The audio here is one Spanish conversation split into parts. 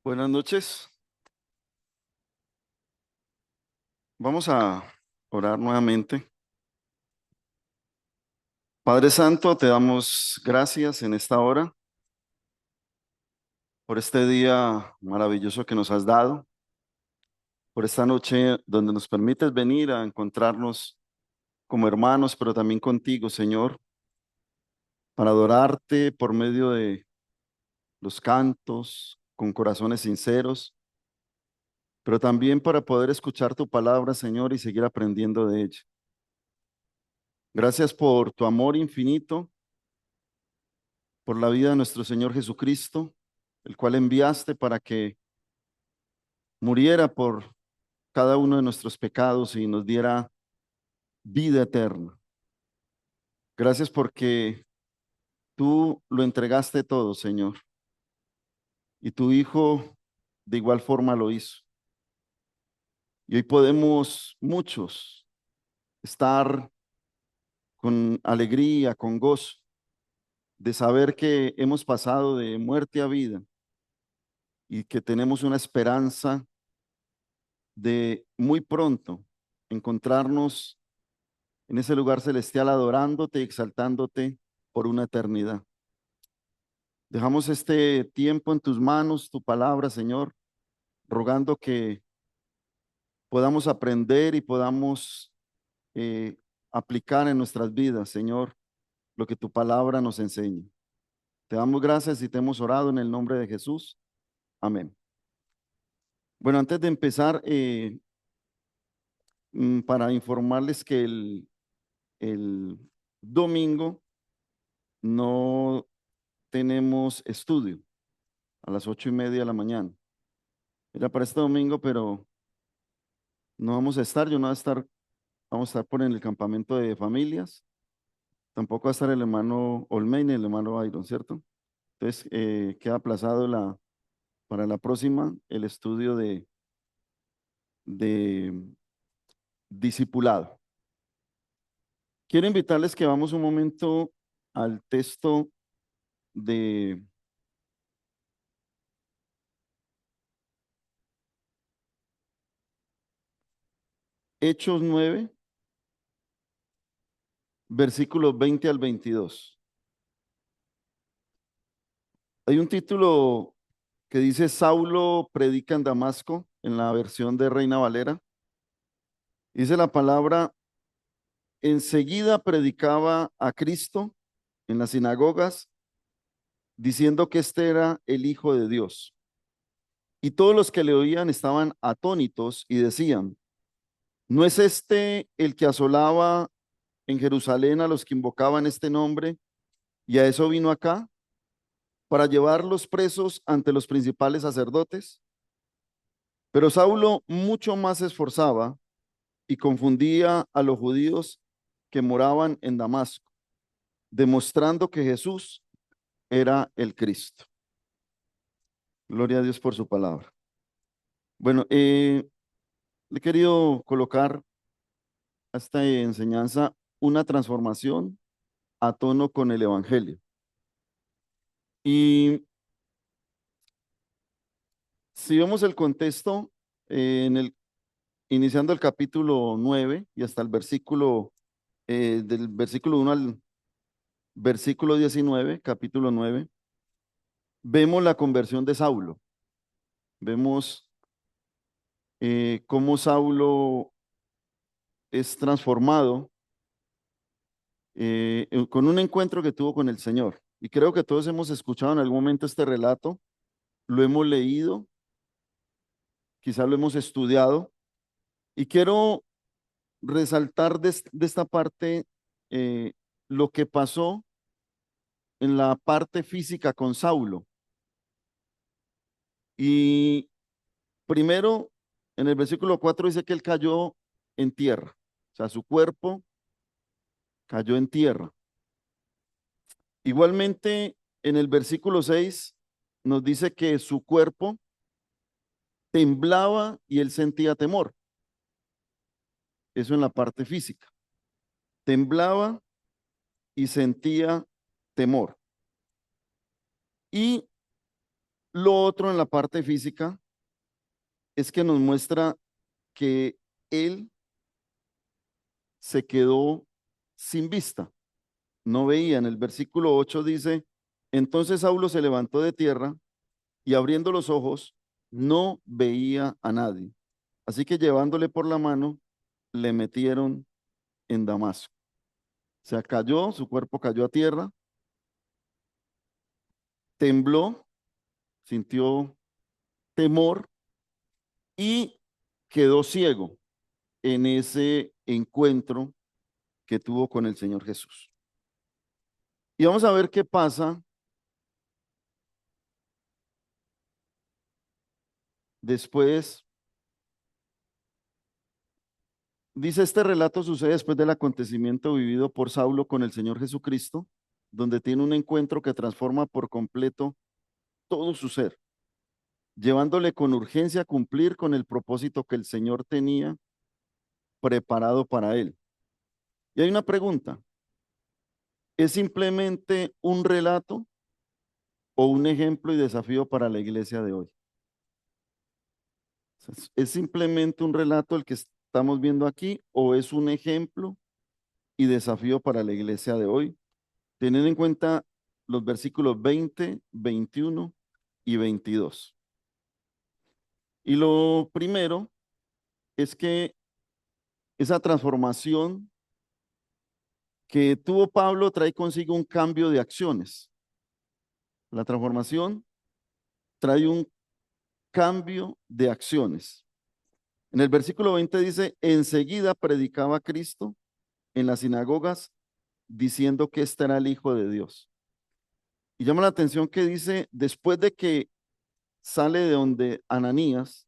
Buenas noches. Vamos a orar nuevamente. Padre Santo, te damos gracias en esta hora por este día maravilloso que nos has dado, por esta noche donde nos permites venir a encontrarnos como hermanos, pero también contigo, Señor, para adorarte por medio de los cantos, con corazones sinceros, pero también para poder escuchar tu palabra, Señor, y seguir aprendiendo de ella. Gracias por tu amor infinito, por la vida de nuestro Señor Jesucristo, el cual enviaste para que muriera por cada uno de nuestros pecados y nos diera vida eterna. Gracias porque tú lo entregaste todo, Señor, y tu Hijo de igual forma lo hizo. Y hoy podemos muchos estar con alegría, con gozo, de saber que hemos pasado de muerte a vida y que tenemos una esperanza de muy pronto encontrarnos en ese lugar celestial adorándote y exaltándote por una eternidad. Dejamos este tiempo en tus manos, tu palabra, Señor, rogando que podamos aprender y podamos eh, aplicar en nuestras vidas, Señor, lo que tu palabra nos enseña. Te damos gracias y te hemos orado en el nombre de Jesús. Amén. Bueno, antes de empezar, para informarles que el domingo no tenemos estudio a las 8:30 de la mañana. Era para este domingo, pero no vamos a estar, yo no voy a estar, vamos a estar por en el campamento de familias. Tampoco va a estar el hermano Olmein ni el hermano Byron, ¿cierto? Entonces, queda aplazado para la próxima el estudio de discipulado. Quiero invitarles que vamos un momento al texto de Hechos 9, versículos 20 al 22. Hay un título que dice Saulo predica en Damasco, en la versión de Reina Valera. Dice la palabra, enseguida predicaba a Cristo en las sinagogas, diciendo que este era el Hijo de Dios. Y todos los que le oían estaban atónitos y decían, ¿no es este el que asolaba en Jerusalén a los que invocaban este nombre? Y a eso vino acá, para llevarlos presos ante los principales sacerdotes. Pero Saulo mucho más se esforzaba y confundía a los judíos que moraban en Damasco, demostrando que Jesús era el Cristo. Gloria a Dios por su palabra. Bueno, le he querido colocar a esta enseñanza una transformación a tono con el Evangelio. Y si vemos el contexto, iniciando el capítulo 9 y hasta el versículo, del versículo 1 al versículo 19, capítulo 9, vemos la conversión de Saulo. Vemos cómo Saulo es transformado con un encuentro que tuvo con el Señor. Y creo que todos hemos escuchado en algún momento este relato, lo hemos leído, quizás lo hemos estudiado, y quiero resaltar de esta parte lo que pasó en la parte física con Saulo. Y primero, en el versículo 4 dice que él cayó en tierra, o sea, su cuerpo cayó en tierra. Igualmente, en el versículo 6 nos dice que su cuerpo temblaba y él sentía temor. Eso en la parte física. Temblaba y sentía temor. Y Lo otro en la parte física es que nos muestra que él se quedó sin vista, no veía. En el versículo 8 dice, entonces Saulo se levantó de tierra y abriendo los ojos, no veía a nadie. Así que llevándole por la mano, le metieron en Damasco. O sea, cayó, su cuerpo cayó a tierra, tembló, sintió temor y quedó ciego en ese encuentro que tuvo con el Señor Jesús. Y vamos a ver qué pasa después. Dice, este relato sucede después del acontecimiento vivido por Saulo con el Señor Jesucristo, donde tiene un encuentro que transforma por completo todo su ser, llevándole con urgencia a cumplir con el propósito que el Señor tenía preparado para él. Y hay una pregunta, ¿es simplemente un relato o un ejemplo y desafío para la iglesia de hoy? ¿Es simplemente un relato el que estamos viendo aquí o es un ejemplo y desafío para la iglesia de hoy? Teniendo en cuenta los versículos 20, 21 y 22. Y lo primero es que esa transformación que tuvo Pablo trae consigo un cambio de acciones. La transformación trae un cambio de acciones. En el versículo 20 dice, enseguida predicaba Cristo en las sinagogas diciendo que este era el Hijo de Dios. Y llama la atención que dice, después de que sale de donde Ananías,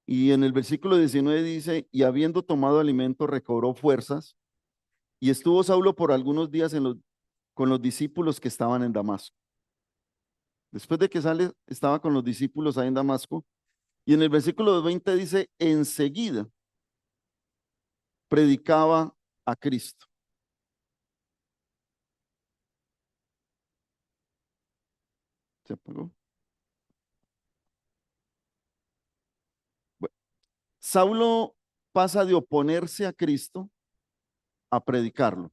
y en el versículo 19 dice, y habiendo tomado alimento recobró fuerzas, y estuvo Saulo por algunos días con los discípulos que estaban en Damasco. Después de que sale, estaba con los discípulos ahí en Damasco, y en el versículo 20 dice, enseguida predicaba a Cristo. ¿Se apagó? Bueno, Saulo pasa de oponerse a Cristo a predicarlo.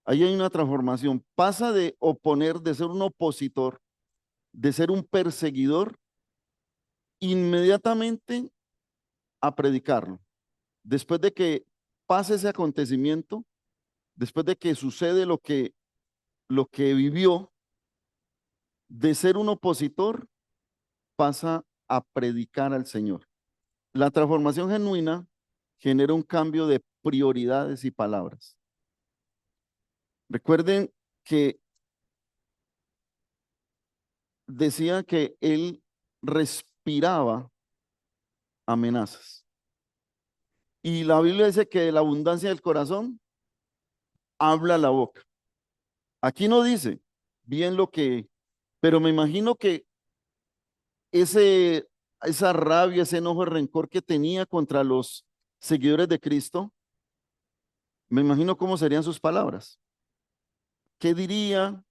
Ahí hay una transformación. Pasa de oponer, de ser un opositor, de ser un perseguidor, inmediatamente a predicarlo. Después de que pasa ese acontecimiento, después de que sucede lo que vivió, de ser un opositor, pasa a predicar al Señor. La transformación genuina genera un cambio de prioridades y palabras. Recuerden que decía que él respiraba amenazas. Y la Biblia dice que de la abundancia del corazón habla la boca. Aquí no dice bien lo que, pero me imagino que ese, esa rabia, ese enojo, el rencor que tenía contra los seguidores de Cristo, me imagino cómo serían sus palabras. ¿Qué diría?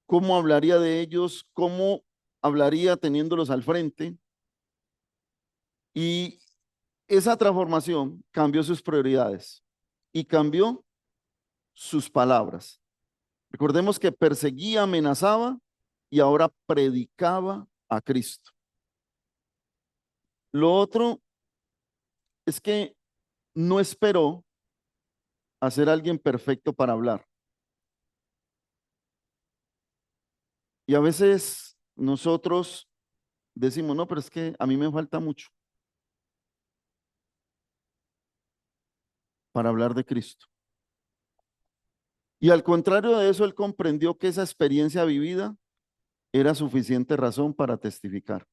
¿Cómo hablaría de ellos? ¿Cómo hablaría teniéndolos al frente? Y esa transformación cambió sus prioridades y cambió sus palabras. Recordemos que perseguía, amenazaba y ahora predicaba a Cristo. Lo otro es que no esperó a ser alguien perfecto para hablar. Y a veces nosotros decimos, no, pero es que a mí me falta mucho para hablar de Cristo. Y al contrario de eso, él comprendió que esa experiencia vivida era suficiente razón para testificar.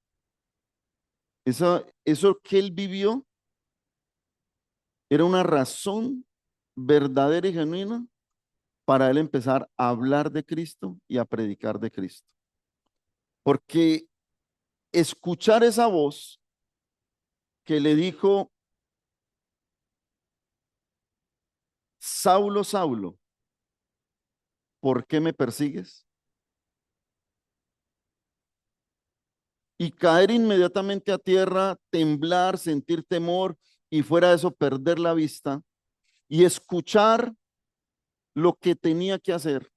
Eso que él vivió era una razón verdadera y genuina para él empezar a hablar de Cristo y a predicar de Cristo. Porque escuchar esa voz que le dijo, Saulo, Saulo, ¿por qué me persigues? y caer inmediatamente a tierra, temblar, sentir temor y fuera de eso perder la vista y escuchar lo que tenía que hacer.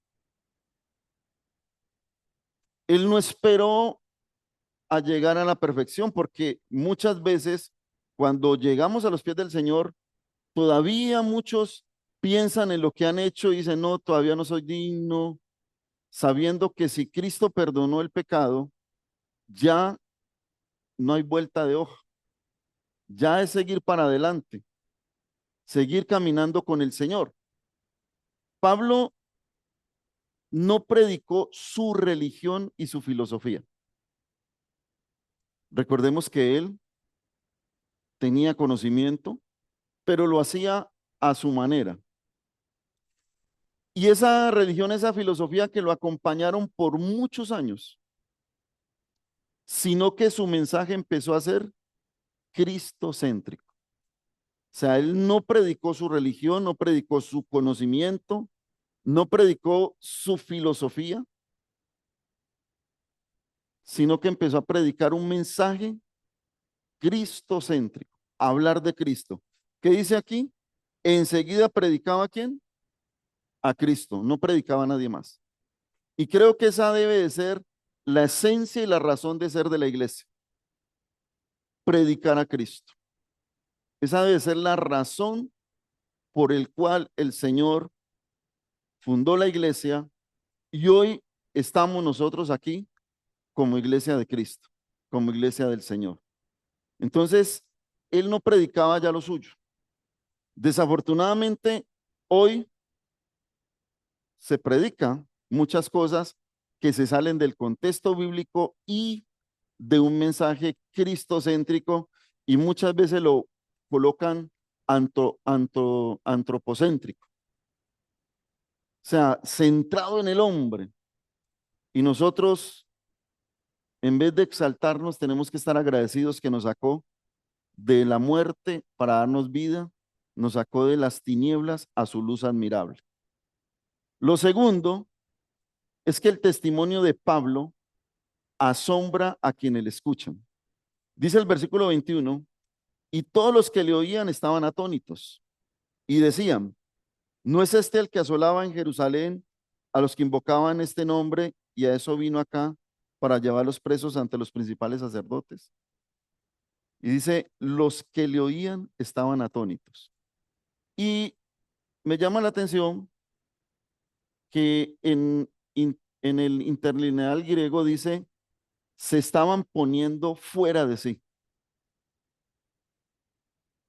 Él no esperó a llegar a la perfección porque muchas veces cuando llegamos a los pies del Señor, todavía muchos piensan en lo que han hecho y dicen, no, todavía no soy digno, sabiendo que si Cristo perdonó el pecado, ya no hay vuelta de hoja, ya es seguir para adelante, seguir caminando con el Señor. Pablo no predicó su religión y su filosofía. Recordemos que él tenía conocimiento, pero lo hacía a su manera. Y esa religión, esa filosofía que lo acompañaron por muchos años, sino que su mensaje empezó a ser cristocéntrico. O sea, él no predicó su religión, no predicó su conocimiento, no predicó su filosofía, sino que empezó a predicar un mensaje cristocéntrico, hablar de Cristo. ¿Qué dice aquí? Enseguida predicaba a quién? A Cristo, no predicaba a nadie más. Y creo que esa debe de ser la esencia y la razón de ser de la iglesia, predicar a Cristo. Esa debe ser la razón por el cual el Señor fundó la iglesia y hoy estamos nosotros aquí como iglesia de Cristo, como iglesia del Señor. Entonces, él no predicaba ya lo suyo. Desafortunadamente, hoy se predica muchas cosas que se salen del contexto bíblico y de un mensaje cristocéntrico y muchas veces lo colocan antropocéntrico, o sea, centrado en el hombre. Y nosotros, en vez de exaltarnos, tenemos que estar agradecidos que nos sacó de la muerte para darnos vida, nos sacó de las tinieblas a su luz admirable. Lo segundo es que el testimonio de Pablo asombra a quienes le escuchan. Dice el versículo 21, y todos los que le oían estaban atónitos y decían, ¿no es este el que asolaba en Jerusalén a los que invocaban este nombre y a eso vino acá para llevarlos presos ante los principales sacerdotes? Y dice, los que le oían estaban atónitos. Y me llama la atención que en el interlineal griego dice, se estaban poniendo fuera de sí.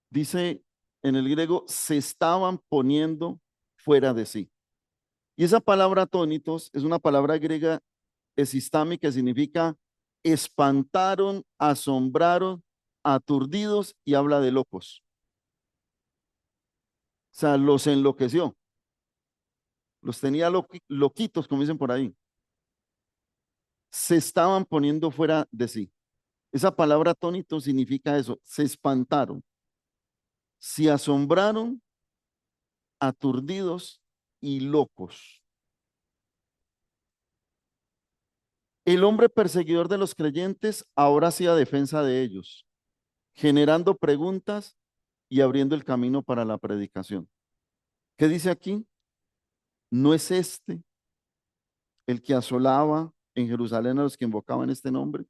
Dice en el griego, se estaban poniendo fuera de sí. Y esa palabra atónitos es una palabra griega esistami que significa espantaron, asombraron, aturdidos y habla de locos. O sea, los enloqueció, los tenía loquitos, como dicen por ahí. Se estaban poniendo fuera de sí. Esa palabra atónito significa eso, se espantaron, se asombraron, aturdidos y locos. El hombre perseguidor de los creyentes ahora hacía defensa de ellos, generando preguntas y abriendo el camino para la predicación. ¿Qué dice aquí? ¿No es este el que asolaba en Jerusalén a los que invocaban este nombre?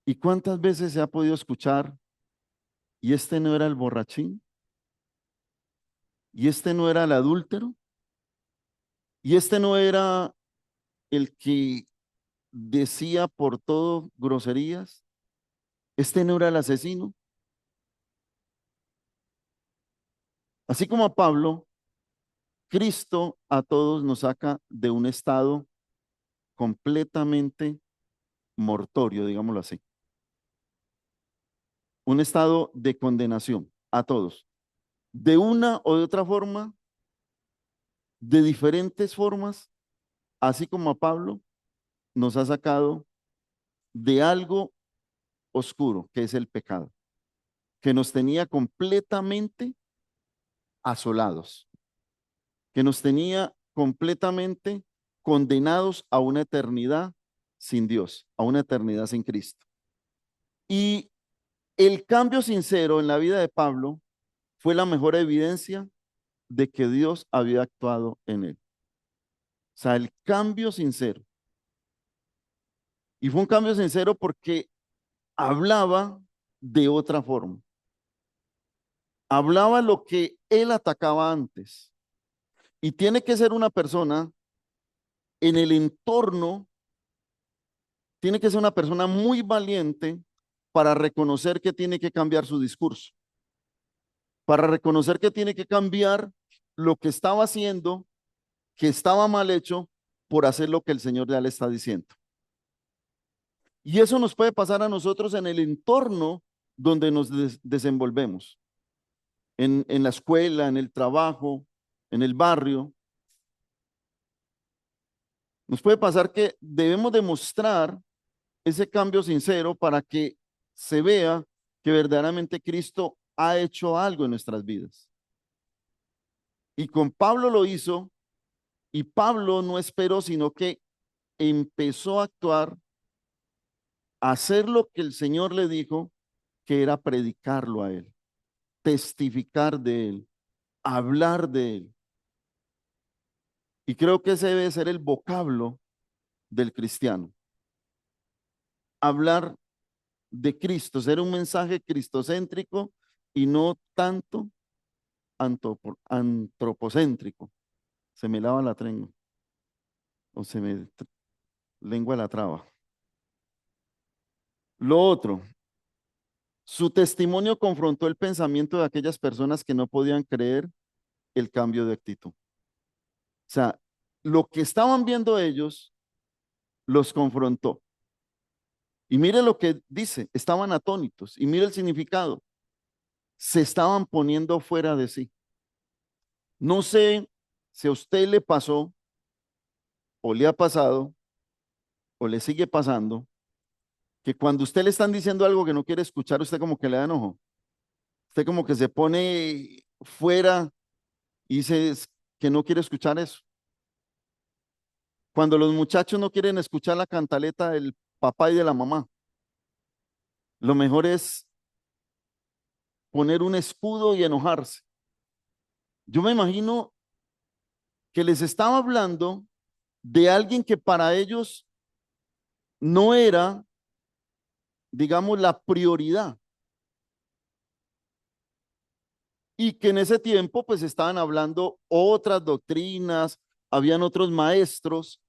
¿Y cuántas veces se ha podido escuchar? ¿Y este no era el borrachín? ¿Y este no era el adúltero? ¿Y este no era el que decía por todo groserías? ¿Este no era el asesino? Así como a Pablo, Cristo a todos nos saca de un estado completamente mortorio, digámoslo así. Un estado de condenación a todos. De una o de otra forma, de diferentes formas, así como a Pablo, nos ha sacado de algo oscuro, que es el pecado, que nos tenía completamente asolados, que nos tenía completamente condenados a una eternidad sin Dios, a una eternidad sin Cristo. Y el cambio sincero en la vida de Pablo fue la mejor evidencia de que Dios había actuado en él. O sea, el cambio sincero. Y fue un cambio sincero porque hablaba de otra forma. Hablaba lo que él atacaba antes. Y tiene que ser una persona en el entorno, tiene que ser una persona muy valiente para reconocer que tiene que cambiar su discurso, para reconocer que tiene que cambiar lo que estaba haciendo, que estaba mal hecho, por hacer lo que el Señor ya le está diciendo. Y eso nos puede pasar a nosotros en el entorno donde nos desenvolvemos, en la escuela, en el trabajo, en el barrio. Nos puede pasar que debemos demostrar ese cambio sincero para que se vea que verdaderamente Cristo ha hecho algo en nuestras vidas. Y con Pablo lo hizo, y Pablo no esperó, sino que empezó a actuar, a hacer lo que el Señor le dijo, que era predicarlo a él, testificar de él, hablar de él. Y creo que ese debe ser el vocablo del cristiano. Hablar de Cristo, ser un mensaje cristocéntrico y no tanto antropocéntrico. Se me lava la lengua o se me lengua la traba. Lo otro, su testimonio confrontó el pensamiento de aquellas personas que no podían creer el cambio de actitud. O sea, lo que estaban viendo ellos los confrontó. Y mire lo que dice, estaban atónitos. Y mire el significado, se estaban poniendo fuera de sí. No sé si a usted le pasó o le ha pasado o le sigue pasando que cuando usted le están diciendo algo que no quiere escuchar, usted como que le da enojo. Usted como que se pone fuera y dice que no quiere escuchar eso. Cuando los muchachos no quieren escuchar la cantaleta del papá y de la mamá, lo mejor es poner un escudo y enojarse. Yo me imagino que les estaba hablando de alguien que para ellos no era, digamos, la prioridad. Y que en ese tiempo pues estaban hablando otras doctrinas, habían otros maestros,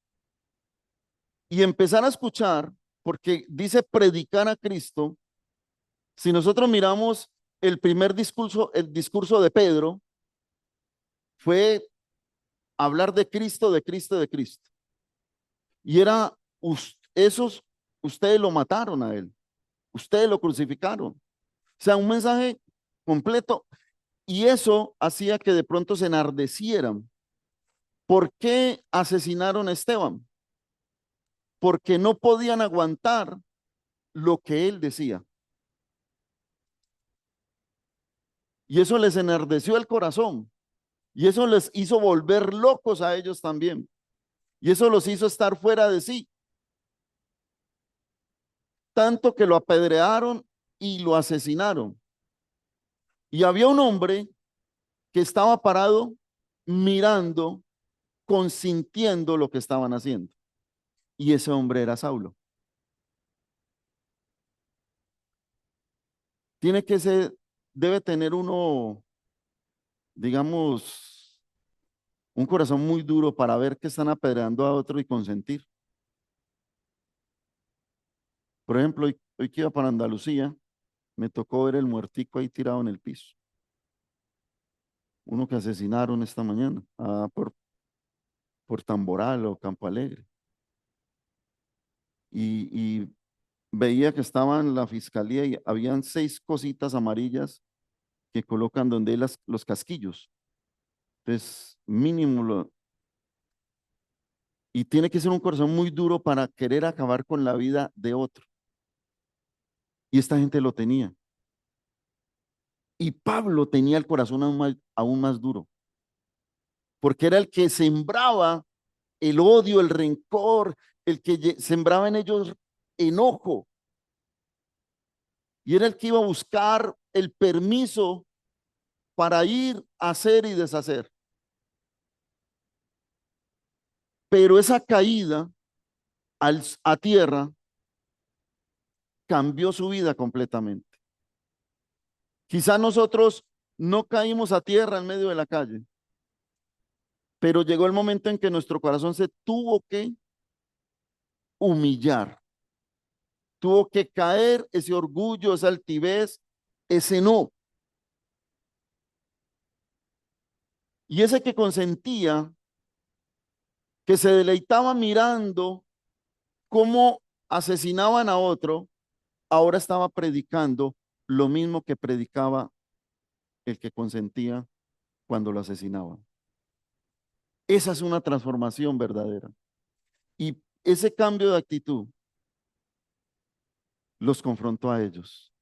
y empezar a escuchar, porque dice predicar a Cristo. Si nosotros miramos el discurso de Pedro, fue hablar de Cristo, de Cristo, de Cristo. Y era, esos, ustedes lo mataron a él, ustedes lo crucificaron. O sea, un mensaje completo. Y eso hacía que de pronto se enardecieran. ¿Por qué asesinaron a Esteban? Porque no podían aguantar lo que él decía. Y eso les enardeció el corazón. Y eso les hizo volver locos a ellos también. Y eso los hizo estar fuera de sí. Tanto que lo apedrearon y lo asesinaron. Y había un hombre que estaba parado mirando, consintiendo lo que estaban haciendo. Y ese hombre era Saulo. Tiene que ser, debe tener uno, digamos, un corazón muy duro para ver que están apedreando a otro y consentir. Por ejemplo, hoy que iba para Andalucía, me tocó ver el muertico ahí tirado en el piso. Uno que asesinaron esta mañana por Tamboral o Campo Alegre. Y veía que estaba en la fiscalía y habían 6 cositas amarillas que colocan donde los casquillos. Entonces, mínimo y tiene que ser un corazón muy duro para querer acabar con la vida de otro. Y esta gente lo tenía. Y Pablo tenía el corazón aún más duro, porque era el que sembraba el odio, el rencor, el que sembraba en ellos enojo y era el que iba a buscar el permiso para ir a hacer y deshacer. Pero esa caída a tierra cambió su vida completamente. Quizá nosotros no caímos a tierra en medio de la calle, pero llegó el momento en que nuestro corazón se tuvo que humillar, tuvo que caer ese orgullo, esa altivez, ese no. Y ese que consentía, que se deleitaba mirando cómo asesinaban a otro, ahora estaba predicando lo mismo que predicaba el que consentía cuando lo asesinaban. Esa es una transformación verdadera. Y ese cambio de actitud los confrontó a ellos.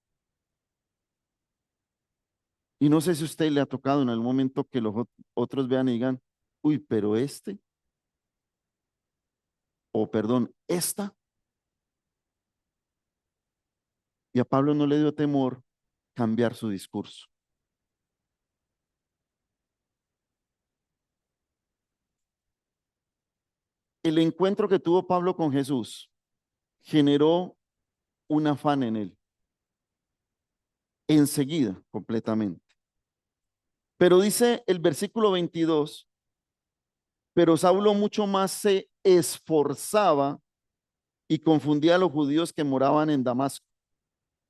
Y no sé si a usted le ha tocado en algún momento que los otros vean y digan, uy, pero o perdón, esta. Y a Pablo no le dio temor cambiar su discurso. El encuentro que tuvo Pablo con Jesús generó un afán en él, enseguida, completamente. Pero dice el versículo 22, pero Saulo mucho más se esforzaba y confundía a los judíos que moraban en Damasco,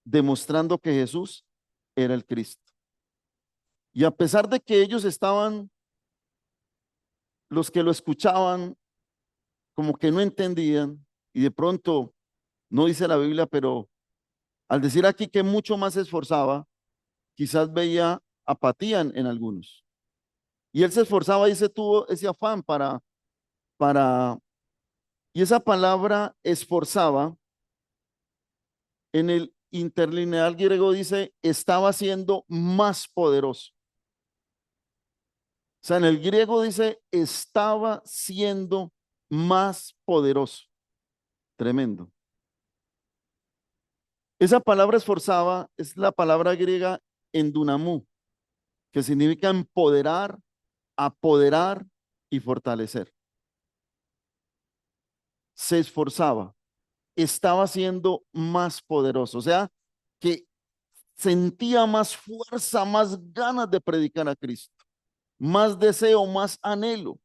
demostrando que Jesús era el Cristo. Y a pesar de que ellos estaban, los que lo escuchaban, como que no entendían, y de pronto, no dice la Biblia, pero al decir aquí que mucho más se esforzaba, quizás veía apatía en algunos. Y él se esforzaba y se tuvo ese afán para, y esa palabra esforzaba en el interlineal griego dice, estaba siendo más poderoso. O sea, en el griego dice, estaba siendo más poderoso. Tremendo. Esa palabra esforzaba es la palabra griega endunamú, que significa empoderar, apoderar y fortalecer. Se esforzaba, estaba siendo más poderoso, o sea, que sentía más fuerza, más ganas de predicar a Cristo, más deseo, más anhelo.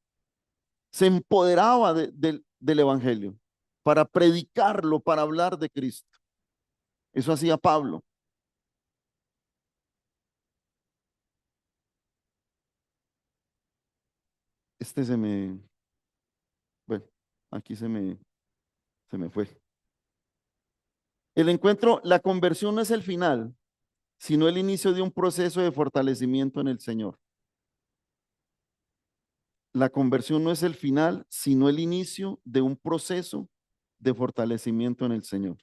Se empoderaba del Evangelio para predicarlo, para hablar de Cristo. Eso hacía Pablo. Este se me, bueno, aquí se me fue. El encuentro, la conversión no es el final, sino el inicio de un proceso de fortalecimiento en el Señor. La conversión no es el final, sino el inicio de un proceso de fortalecimiento en el Señor.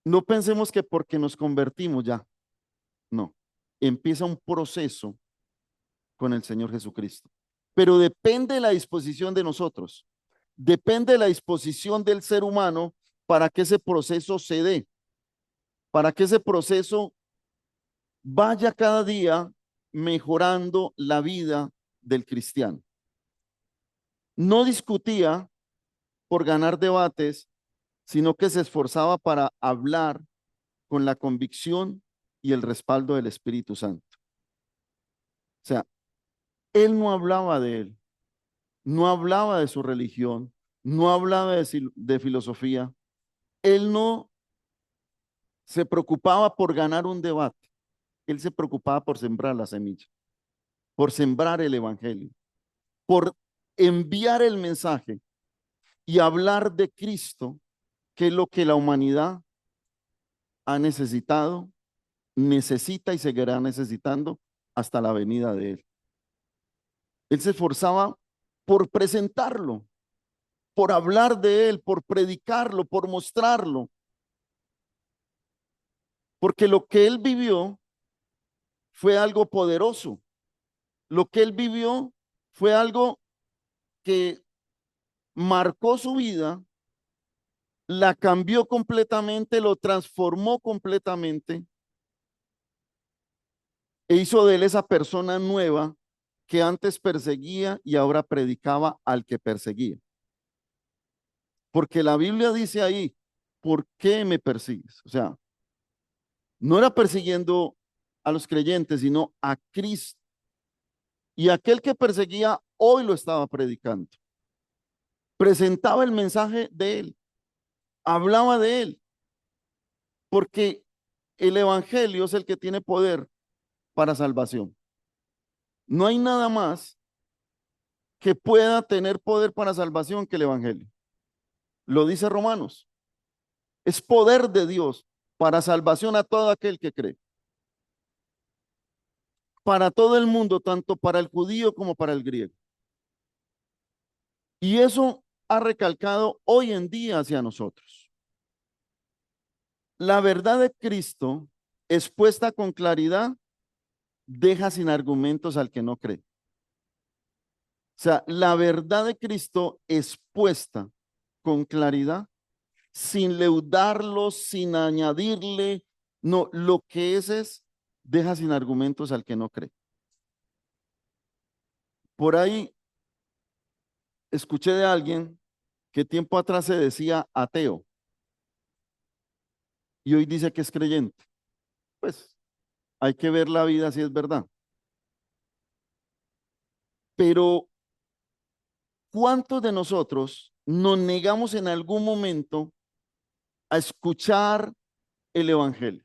No pensemos que porque nos convertimos ya, no. Empieza un proceso con el Señor Jesucristo. Pero depende de la disposición de nosotros, depende de la disposición del ser humano para que ese proceso se dé, para que ese proceso vaya cada día mejorando la vida del cristiano. No discutía por ganar debates, sino que se esforzaba para hablar con la convicción y el respaldo del Espíritu Santo. O sea, él no hablaba de él, no hablaba de su religión, no hablaba de filosofía, él no se preocupaba por ganar un debate, él se preocupaba por sembrar la semilla, por sembrar el evangelio, por enviar el mensaje y hablar de Cristo, que es lo que la humanidad ha necesitado, necesita y seguirá necesitando hasta la venida de Él. Él se esforzaba por presentarlo, por hablar de Él, por predicarlo, por mostrarlo, porque lo que Él vivió fue algo poderoso, lo que Él vivió fue algo que marcó su vida, la cambió completamente, lo transformó completamente e hizo de él esa persona nueva que antes perseguía y ahora predicaba al que perseguía. Porque la Biblia dice ahí, ¿por qué me persigues? O sea, no era persiguiendo a los creyentes, sino a Cristo. Y aquel que perseguía hoy lo estaba predicando. Presentaba el mensaje de él, hablaba de él, porque el evangelio es el que tiene poder para salvación. No hay nada más que pueda tener poder para salvación que el evangelio. Lo dice Romanos. Es poder de Dios para salvación a todo aquel que cree. Para todo el mundo, tanto para el judío como para el griego. Y eso ha recalcado hoy en día hacia nosotros. La verdad de Cristo, expuesta con claridad, deja sin argumentos al que no cree. O sea, la verdad de Cristo expuesta con claridad, sin leudarlo, sin añadirle, no, lo que es, deja sin argumentos al que no cree. Por ahí escuché de alguien que tiempo atrás se decía ateo y hoy dice que es creyente. Pues hay que ver la vida si es verdad. Pero ¿cuántos de nosotros nos negamos en algún momento a escuchar el evangelio?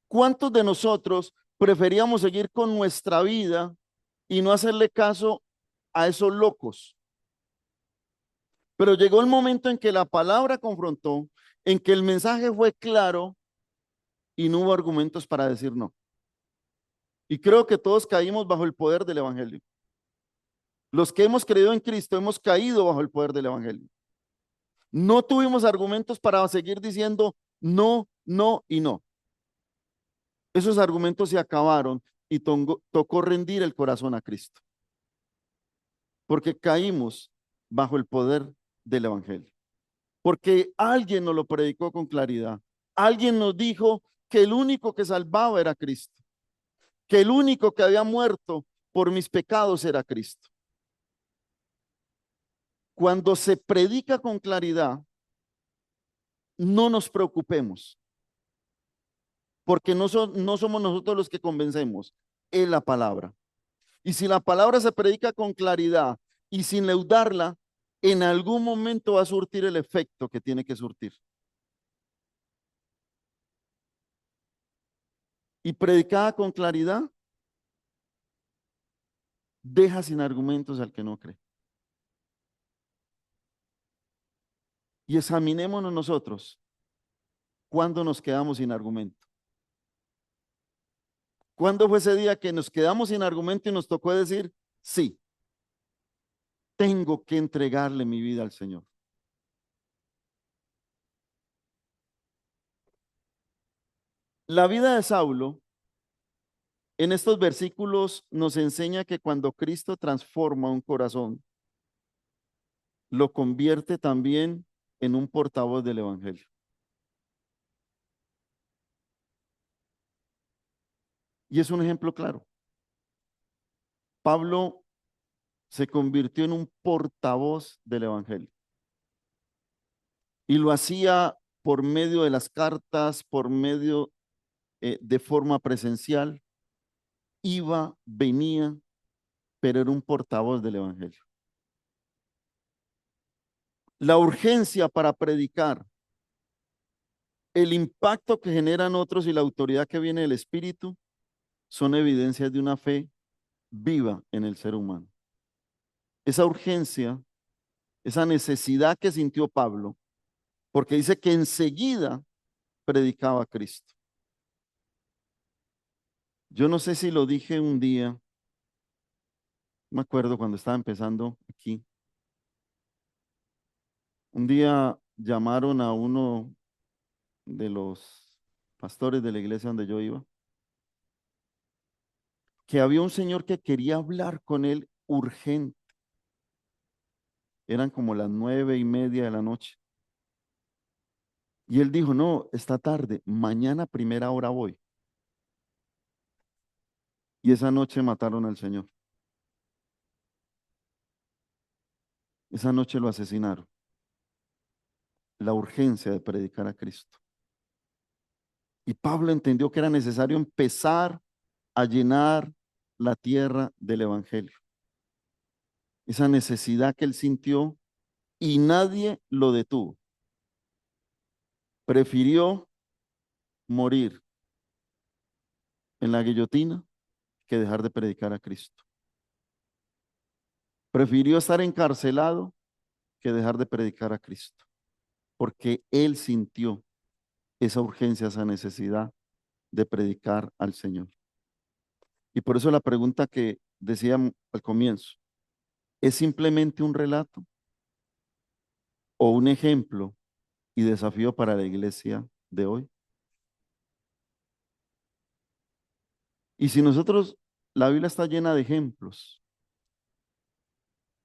¿Cuántos de nosotros preferíamos seguir con nuestra vida y no hacerle caso a esos locos? Pero llegó el momento en que la palabra confrontó, en que el mensaje fue claro y no hubo argumentos para decir no. Y creo que todos caímos bajo el poder del evangelio. Los que hemos creído en Cristo hemos caído bajo el poder del evangelio. No tuvimos argumentos para seguir diciendo no, no y no. Esos argumentos se acabaron y tocó rendir el corazón a Cristo, porque caímos bajo el poder del evangelio, porque alguien nos lo predicó con claridad. Alguien nos dijo que el único que salvaba era Cristo, que el único que había muerto por mis pecados era Cristo. Cuando se predica con claridad, no nos preocupemos, porque no somos nosotros los que convencemos, es la palabra. Y si la palabra se predica con claridad y sin leudarla, en algún momento va a surtir el efecto que tiene que surtir. Y predicada con claridad, deja sin argumentos al que no cree. Y examinémonos nosotros cuando nos quedamos sin argumento. ¿Cuándo fue ese día que nos quedamos sin argumento y nos tocó decir, sí, tengo que entregarle mi vida al Señor? La vida de Saulo en estos versículos nos enseña que cuando Cristo transforma un corazón, lo convierte también en un portavoz del Evangelio. Y es un ejemplo claro. Pablo se convirtió en un portavoz del Evangelio. Y lo hacía por medio de las cartas, por medio de forma presencial. Iba, venía, pero era un portavoz del Evangelio. La urgencia para predicar, el impacto que generan otros y la autoridad que viene del Espíritu son evidencias de una fe viva en el ser humano. Esa urgencia, esa necesidad que sintió Pablo, porque dice que enseguida predicaba a Cristo. Yo no sé si lo dije un día, me acuerdo cuando estaba empezando aquí. Un día llamaron a uno de los pastores de la iglesia donde yo iba, que había un señor que quería hablar con él urgente. eran como las 9:30 de la noche. Y él dijo, no, esta tarde, mañana a primera hora voy. Y esa noche mataron al Señor. Esa noche lo asesinaron. La urgencia de predicar a Cristo. Y Pablo entendió que era necesario empezar a llenar la tierra del Evangelio. Esa necesidad que él sintió y nadie lo detuvo. Prefirió morir en la guillotina que dejar de predicar a Cristo. Prefirió estar encarcelado que dejar de predicar a Cristo, porque él sintió esa urgencia, esa necesidad de predicar al Señor. Y por eso la pregunta que decía al comienzo, ¿es simplemente un relato o un ejemplo y desafío para la iglesia de hoy? Y si nosotros, la Biblia está llena de ejemplos,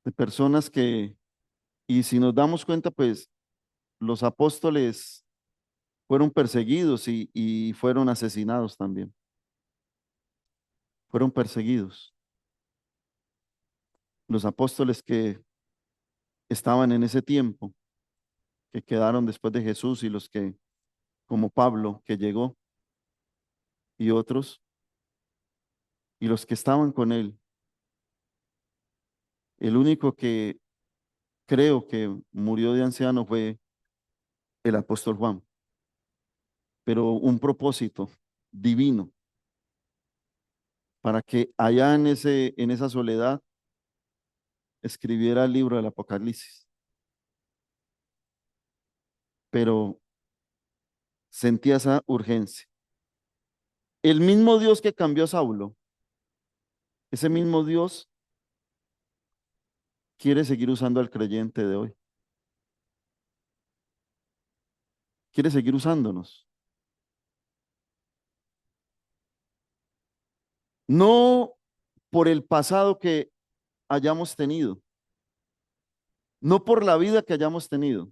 de personas que, y si nos damos cuenta, pues los apóstoles fueron perseguidos y fueron asesinados también. Fueron perseguidos. Los apóstoles que estaban en ese tiempo, que quedaron después de Jesús y los que, como Pablo, que llegó, y otros, y los que estaban con él. El único que creo que murió de anciano fue el apóstol Juan, pero un propósito divino para que allá en esa soledad escribiera el libro del Apocalipsis. Pero sentía esa urgencia. El mismo Dios que cambió a Saulo, ese mismo Dios quiere seguir usando al creyente de hoy. Quiere seguir usándonos. No por el pasado que hayamos tenido, no por la vida que hayamos tenido,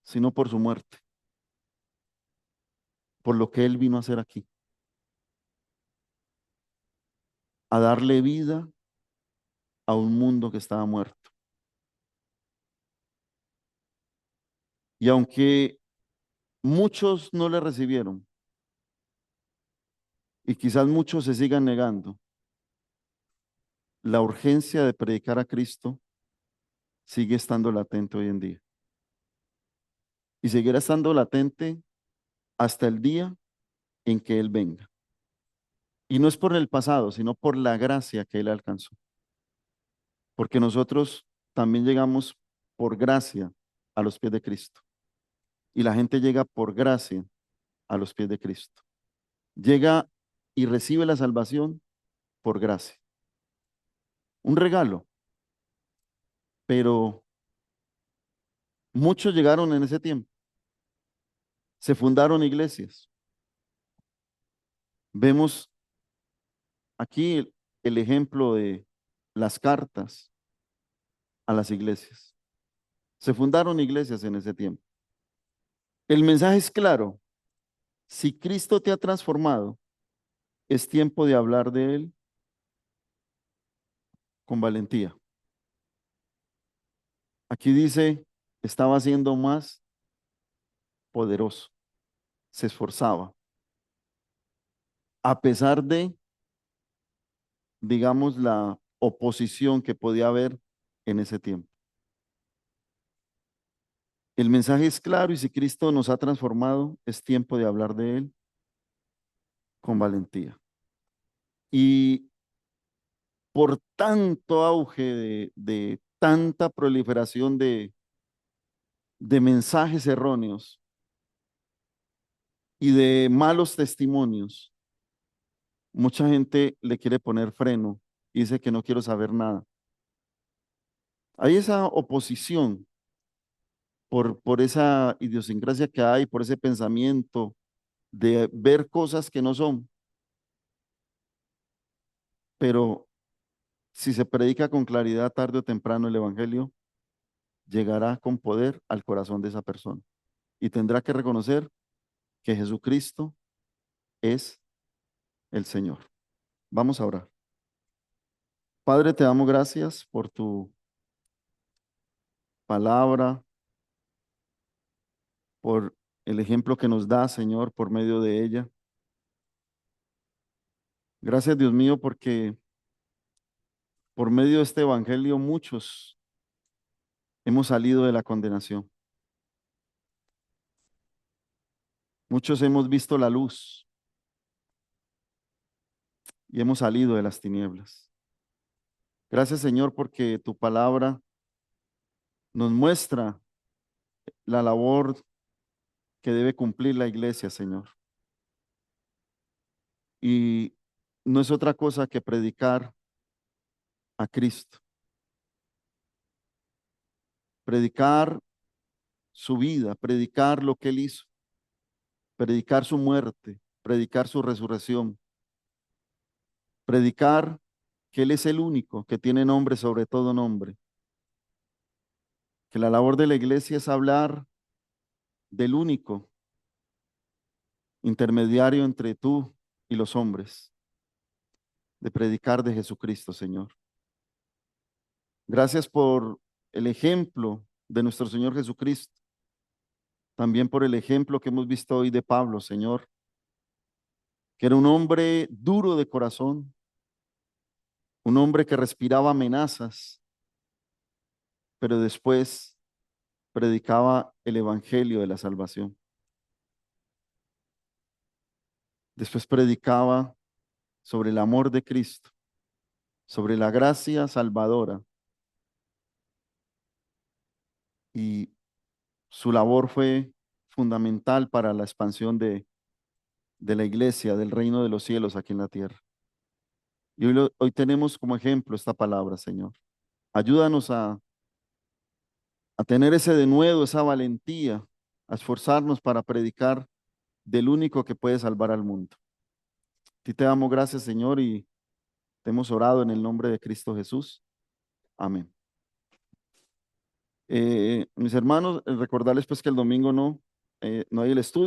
sino por su muerte, por lo que Él vino a hacer aquí, a darle vida a un mundo que estaba muerto. Y aunque muchos no le recibieron, y quizás muchos se sigan negando, la urgencia de predicar a Cristo sigue estando latente hoy en día. Y seguirá estando latente hasta el día en que Él venga. Y no es por el pasado, sino por la gracia que Él alcanzó. Porque nosotros también llegamos por gracia a los pies de Cristo. Y la gente llega por gracia a los pies de Cristo. Llega y recibe la salvación por gracia. Un regalo. Pero muchos llegaron en ese tiempo. Se fundaron iglesias. Vemos aquí el ejemplo de las cartas a las iglesias. Se fundaron iglesias en ese tiempo. El mensaje es claro. Si Cristo te ha transformado, es tiempo de hablar de Él con valentía. Aquí dice, estaba siendo más poderoso, se esforzaba, a pesar de, digamos, la oposición que podía haber en ese tiempo. El mensaje es claro y si Cristo nos ha transformado, es tiempo de hablar de Él con valentía. Y por tanto auge de tanta proliferación de mensajes erróneos y de malos testimonios, mucha gente le quiere poner freno y dice que no quiero saber nada. Hay esa oposición por esa idiosincrasia que hay, por ese pensamiento de ver cosas que no son, pero Si se predica con claridad tarde o temprano el Evangelio, llegará con poder al corazón de esa persona y tendrá que reconocer que Jesucristo es el Señor. Vamos a orar. Padre, te damos gracias por tu palabra, por el ejemplo que nos da, Señor, por medio de ella. Gracias, Dios mío, porque por medio de este Evangelio muchos hemos salido de la condenación. Muchos hemos visto la luz y hemos salido de las tinieblas. Gracias, Señor, porque tu palabra nos muestra la labor que debe cumplir la iglesia, Señor. Y no es otra cosa que predicar a Cristo, predicar su vida, predicar lo que Él hizo, predicar su muerte, predicar su resurrección, predicar que Él es el único que tiene nombre sobre todo nombre, que la labor de la iglesia es hablar del único intermediario entre tú y los hombres, de predicar de Jesucristo, Señor. Gracias por el ejemplo de nuestro Señor Jesucristo, también por el ejemplo que hemos visto hoy de Pablo, Señor, que era un hombre duro de corazón, un hombre que respiraba amenazas, pero después predicaba el evangelio de la salvación. Después predicaba sobre el amor de Cristo, sobre la gracia salvadora, y su labor fue fundamental para la expansión de la iglesia, del reino de los cielos aquí en la tierra. Y hoy tenemos como ejemplo esta palabra, Señor. Ayúdanos a tener ese denuedo, esa valentía, a esforzarnos para predicar del único que puede salvar al mundo. A ti te damos gracias, Señor, y te hemos orado en el nombre de Cristo Jesús. Amén. Mis hermanos, recordarles pues que el domingo no hay el estudio.